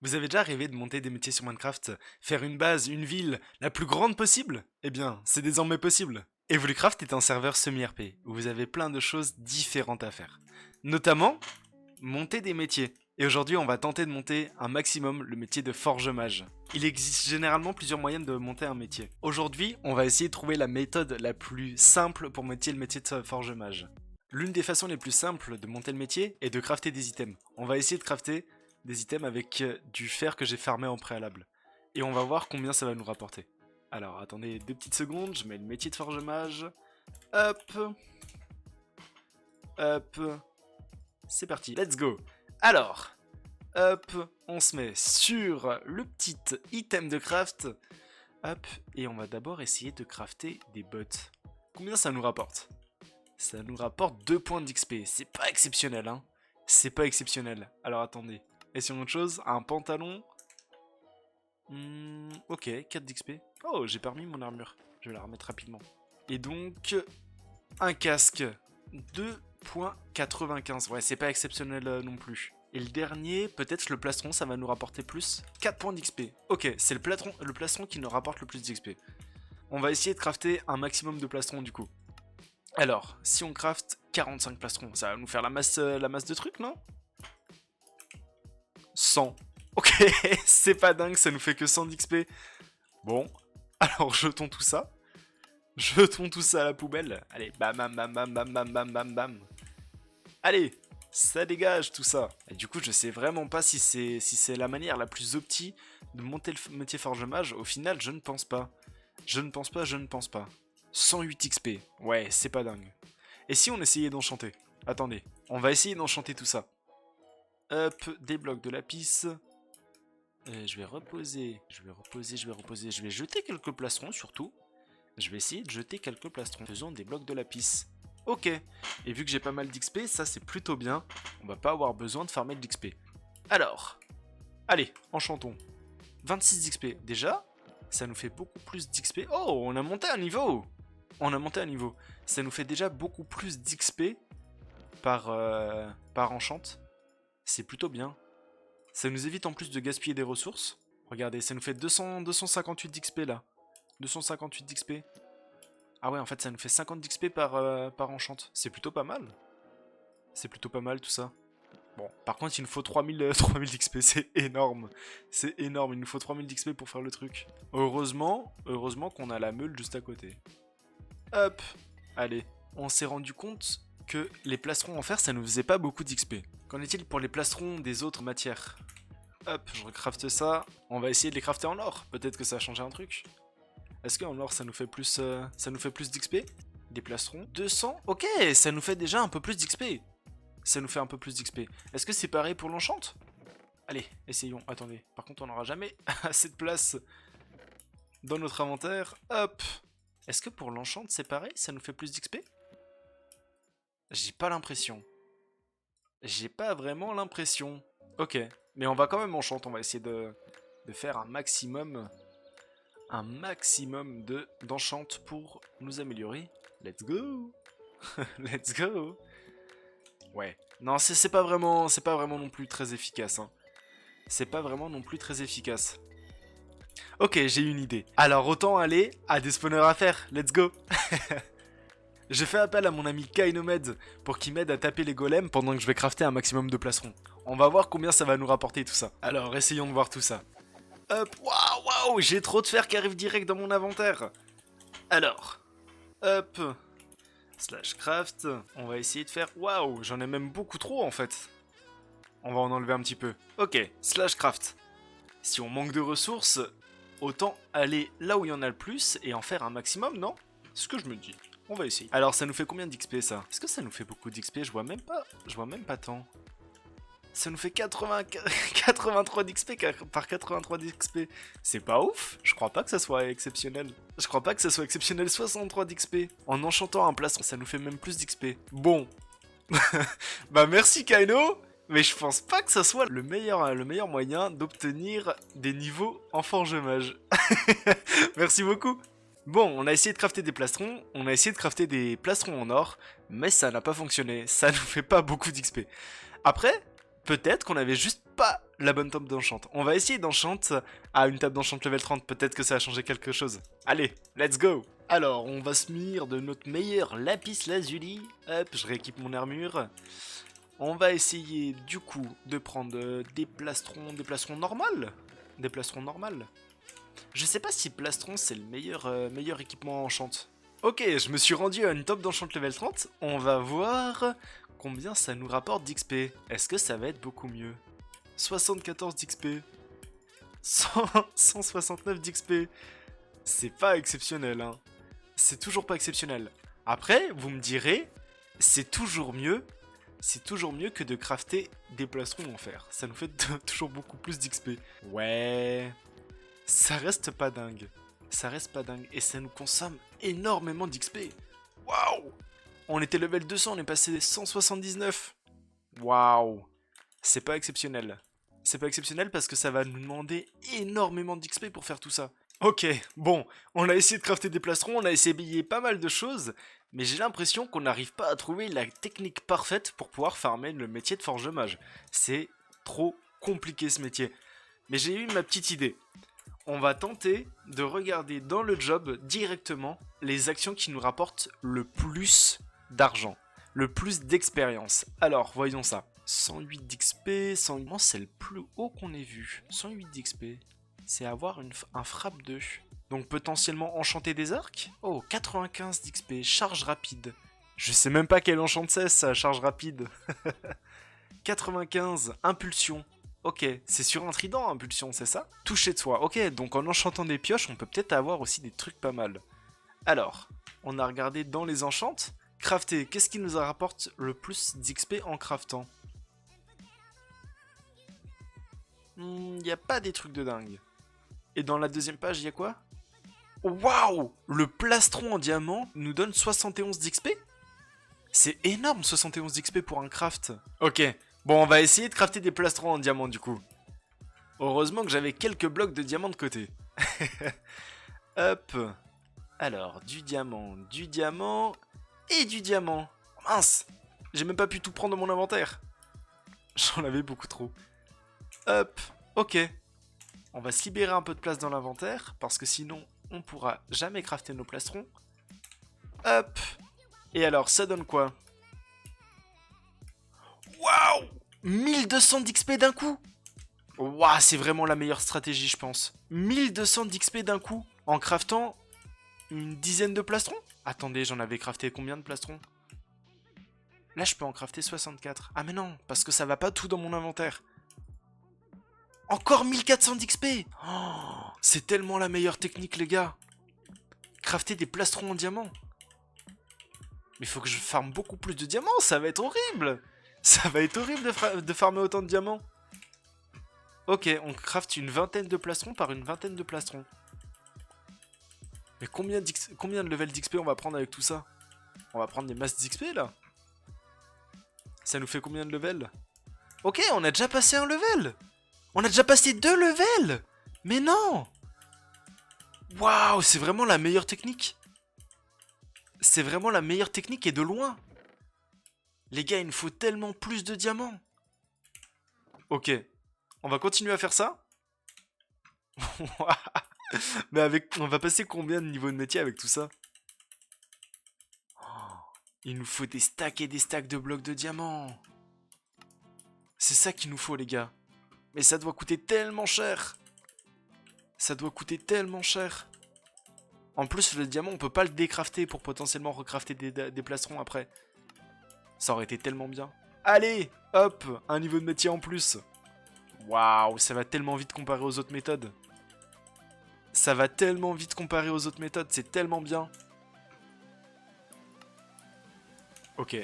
Vous avez déjà rêvé de monter des métiers sur Minecraft, faire une base, une ville, la plus grande possible? Eh bien, c'est désormais possible. Evolucraft est un serveur semi-RP, où vous avez plein de choses différentes à faire. Notamment, monter des métiers. Et aujourd'hui, on va tenter de monter un maximum le métier de forge mage. Il existe généralement plusieurs moyens de monter un métier. Aujourd'hui, on va essayer de trouver la méthode la plus simple pour monter le métier de forge mage. L'une des façons les plus simples de monter le métier est de crafter des items. On va essayer de crafter des items avec du fer que j'ai farmé en préalable. Et on va voir combien ça va nous rapporter. Alors, attendez 2 petites secondes, je mets le métier de forge mage. Hop. Hop. C'est parti, let's go. Alors, hop, on se met sur le petit item de craft. Hop, et on va d'abord essayer de crafter des bots. Combien ça nous rapporte? Ça nous rapporte 2 points d'XP. C'est pas exceptionnel, hein. C'est pas exceptionnel. Alors attendez. Essayons autre chose. Un pantalon. Ok, 4 d'XP. Oh, j'ai permis mon armure. Je vais la remettre rapidement. Et donc, un casque. 2,95. Ouais, c'est pas exceptionnel non plus. Et le dernier, peut-être le plastron, ça va nous rapporter plus. 4 points d'XP. Ok, c'est le plastron qui nous rapporte le plus d'XP. On va essayer de crafter un maximum de plastrons du coup. Alors, si on craft 45 plastrons, ça va nous faire la masse de trucs, non? 100. Ok, c'est pas dingue, ça nous fait que 100 d'XP. Bon, alors jetons tout ça. Jetons tout ça à la poubelle. Allez, bam bam bam bam bam bam bam bam bam. Allez, ça dégage tout ça. Et du coup, je sais vraiment pas si c'est la manière la plus optique de monter le métier forge mage. Au final, je ne pense pas. Je ne pense pas. 108 XP. Ouais, c'est pas dingue. Et si on essayait d'enchanter? Attendez, on va essayer d'enchanter tout ça. Hop, des blocs de lapis. Je vais reposer. Je vais jeter quelques plastrons surtout. Je vais essayer de jeter quelques plastrons. Faisons des blocs de lapis. Ok. Et vu que j'ai pas mal d'XP, ça c'est plutôt bien. On va pas avoir besoin de farmer de l'XP. Alors, allez, enchantons. 26 d'XP. Déjà, ça nous fait beaucoup plus d'XP. Oh, on a monté un niveau. Ça nous fait déjà beaucoup plus d'XP par enchant. C'est plutôt bien. Ça nous évite en plus de gaspiller des ressources. Regardez, ça nous fait 258 d'XP là. 258 d'XP. Ah ouais, en fait, ça nous fait 50 d'XP par enchant. C'est plutôt pas mal. C'est plutôt pas mal tout ça. Bon, par contre, il nous faut 3000 d'XP, c'est énorme. C'est énorme, il nous faut 3000 d'XP pour faire le truc. Heureusement qu'on a la meule juste à côté. Hop, allez. On s'est rendu compte que les plastrons en fer, ça nous faisait pas beaucoup d'XP. Qu'en est-il pour les plastrons des autres matières? Hop, je recrafte ça. On va essayer de les crafter en or. Peut-être que ça a changé un truc. Est-ce qu'en or, ça nous fait plus d'XP? Des plastrons 200. Ok, ça nous fait déjà un peu plus d'XP. Est-ce que c'est pareil pour l'enchant? Allez, essayons. Attendez. Par contre, on n'aura jamais assez de place dans notre inventaire. Hop. Est-ce que pour l'enchant, c'est pareil? Ça nous fait plus d'XP? J'ai pas l'impression. J'ai pas vraiment l'impression. Ok. Mais on va quand même enchant. On va essayer de faire un maximum d'enchant pour nous améliorer. Let's go. Let's go. Ouais. Non, c'est pas vraiment non plus très efficace. Hein. C'est pas vraiment non plus très efficace. Ok, j'ai une idée. Alors autant aller à des spawners à faire. Let's go. J'ai fait appel à mon ami Kainomed pour qu'il m'aide à taper les golems pendant que je vais crafter un maximum de placerons. On va voir combien ça va nous rapporter tout ça. Alors essayons de voir tout ça. Hop, waouh, j'ai trop de fer qui arrive direct dans mon inventaire. Alors, hop, slash craft, on va essayer de faire, waouh, j'en ai même beaucoup trop en fait. On va en enlever un petit peu. Ok, slash craft. Si on manque de ressources, autant aller là où il y en a le plus et en faire un maximum, non? C'est ce que je me dis. On va essayer. Alors ça nous fait combien d'XP ça? Est-ce que ça nous fait beaucoup d'XP? Je vois même pas tant. Ça nous fait 83 d'XP par 83 d'XP. C'est pas ouf. Je crois pas que ça soit exceptionnel. 63 d'XP. En enchantant un plastron, ça nous fait même plus d'XP. Bon. Bah merci Kaino. Mais je pense pas que ça soit le meilleur moyen d'obtenir des niveaux en forge mage. Merci beaucoup. Bon, on a essayé de crafter des plastrons, on a essayé de crafter des plastrons en or, mais ça n'a pas fonctionné, ça nous fait pas beaucoup d'XP. Après, peut-être qu'on avait juste pas la bonne table d'enchant. On va essayer d'enchant à une table d'enchant level 30. Peut-être que ça va changer quelque chose. Allez, let's go. Alors, on va se munir de notre meilleur lapis lazuli. Hop, je rééquipe mon armure. On va essayer du coup de prendre des plastrons normales. Des plastrons normales. Je sais pas si plastron c'est le meilleur équipement enchant. Ok, je me suis rendu à une top d'enchant level 30. On va voir combien ça nous rapporte d'XP. Est-ce que ça va être beaucoup mieux? 74 d'XP. 169 d'XP. C'est pas exceptionnel, hein. C'est toujours pas exceptionnel. Après, vous me direz, c'est toujours mieux que de crafter des plastrons en fer. Ça nous fait toujours beaucoup plus d'XP. Ouais, ça reste pas dingue. Ça reste pas dingue. Et ça nous consomme énormément d'XP. Waouh! On était level 200, on est passé 179. Waouh! C'est pas exceptionnel. C'est pas exceptionnel parce que ça va nous demander énormément d'XP pour faire tout ça. Ok, bon, on a essayé de crafter des plastrons, on a essayé pas mal de choses, mais j'ai l'impression qu'on n'arrive pas à trouver la technique parfaite pour pouvoir farmer le métier de forge mage. C'est trop compliqué ce métier. Mais j'ai eu ma petite idée. On va tenter de regarder dans le job directement les actions qui nous rapportent le plus d'argent, le plus d'expérience. Alors, voyons ça. 108 d'XP, 108, c'est le plus haut qu'on ait vu. 108 d'XP, c'est avoir un frappe 2. Donc potentiellement enchanter des arcs. Oh, 95 d'XP, charge rapide. Je sais même pas quel enchant c'est ça, charge rapide. 95, impulsion. Ok, c'est sur un trident, impulsion, c'est ça? Toucher de soi. Ok, donc en enchantant des pioches, on peut peut-être avoir aussi des trucs pas mal. Alors, on a regardé dans les enchantes. Crafter, qu'est-ce qui nous rapporte le plus d'XP en craftant? Y a pas des trucs de dingue. Et dans la deuxième page, il y a quoi? Waouh! Le plastron en diamant nous donne 71 d'XP? C'est énorme, 71 d'XP pour un craft. Ok, bon, on va essayer de crafter des plastrons en diamant du coup. Heureusement que j'avais quelques blocs de diamant de côté. Hop. Alors, du diamant et du diamant. Mince! J'ai même pas pu tout prendre dans mon inventaire. J'en avais beaucoup trop. Hop, ok. On va se libérer un peu de place dans l'inventaire, parce que sinon, on pourra jamais crafter nos plastrons. Hop. Et alors, ça donne quoi? Waouh! 1200 d'XP d'un coup! Waouh, c'est vraiment la meilleure stratégie, je pense. 1200 d'XP d'un coup, en craftant une dizaine de plastrons? Attendez, j'en avais crafté combien de plastrons? Là, je peux en crafter 64. Ah mais non, parce que ça va pas tout dans mon inventaire. Encore 1400 d'XP! Oh, c'est tellement la meilleure technique, les gars. Crafter des plastrons en diamant. Mais il faut que je farme beaucoup plus de diamants, ça va être horrible! Ça va être horrible de farmer autant de diamants. Ok, on crafte une vingtaine de plastrons par une vingtaine de plastrons. Mais combien de levels d'XP on va prendre avec tout ça? On va prendre des masses d'XP là? Ça nous fait combien de levels? Ok, on a déjà passé un level! On a déjà passé 2 levels! Mais non! Waouh, c'est vraiment la meilleure technique! C'est vraiment la meilleure technique et de loin! Les gars, il nous faut tellement plus de diamants! Ok, on va continuer à faire ça? Mais on va passer combien de niveaux de métier avec tout ça? Il nous faut des stacks et des stacks de blocs de diamants! C'est ça qu'il nous faut, les gars! Mais ça doit coûter tellement cher! Ça doit coûter tellement cher! En plus, le diamant, on peut pas le décrafter pour potentiellement recrafter des plastrons après. Ça aurait été tellement bien. Allez, hop, un niveau de métier en plus. Waouh, ça va tellement vite comparé aux autres méthodes. Ça va tellement vite comparé aux autres méthodes, c'est tellement bien. Ok,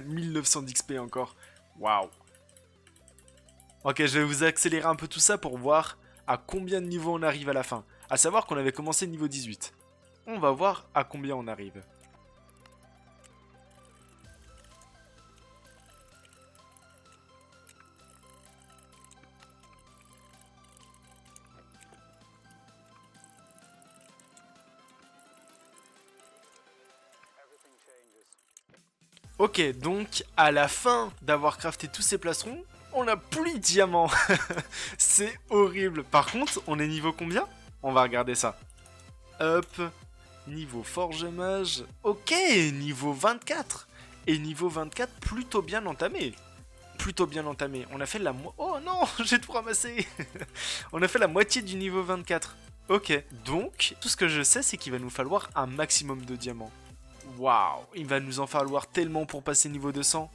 1900 d'XP encore. Waouh. Ok, je vais vous accélérer un peu tout ça pour voir à combien de niveaux on arrive à la fin. A savoir qu'on avait commencé niveau 18. On va voir à combien on arrive. Ok, donc à la fin d'avoir crafté tous ces plastrons, on n'a plus de diamants. C'est horrible. Par contre, on est niveau combien? On va regarder ça. Hop, niveau forge mage. Ok, niveau 24. Et niveau 24, plutôt bien entamé. Plutôt bien entamé. On a fait la oh non, j'ai tout ramassé. On a fait la moitié du niveau 24. Ok, donc, tout ce que je sais, c'est qu'il va nous falloir un maximum de diamants. Waouh, il va nous en falloir tellement pour passer niveau 200.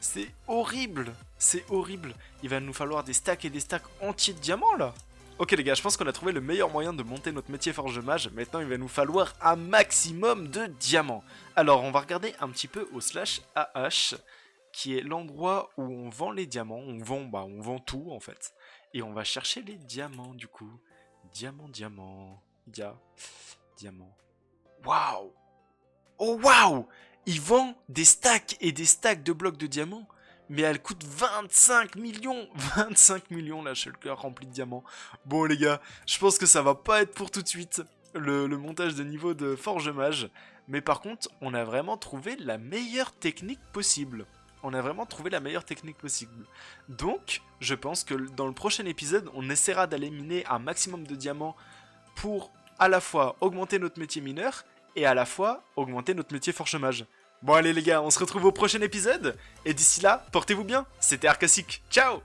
C'est horrible. C'est horrible. Il va nous falloir des stacks et des stacks entiers de diamants, là. Ok les gars, je pense qu'on a trouvé le meilleur moyen de monter notre métier forge mage. Maintenant, il va nous falloir un maximum de diamants. Alors, on va regarder un petit peu au /AH, qui est l'endroit où on vend les diamants. On vend tout, en fait. Et on va chercher les diamants, du coup. Diamant. Diamant. Waouh! Oh waouh! Il vend des stacks et des stacks de blocs de diamants, mais elle coûte 25 millions! 25 millions la shulker remplie de diamants. Bon les gars, je pense que ça va pas être pour tout de suite, le montage de niveau de forge mage. Mais par contre, on a vraiment trouvé la meilleure technique possible. Donc, je pense que dans le prochain épisode, on essaiera d'aller miner un maximum de diamants pour à la fois augmenter notre métier mineur et à la fois augmenter notre métier forge mage. Bon allez les gars, on se retrouve au prochain épisode, et d'ici là, portez-vous bien, c'était Arcasic, ciao!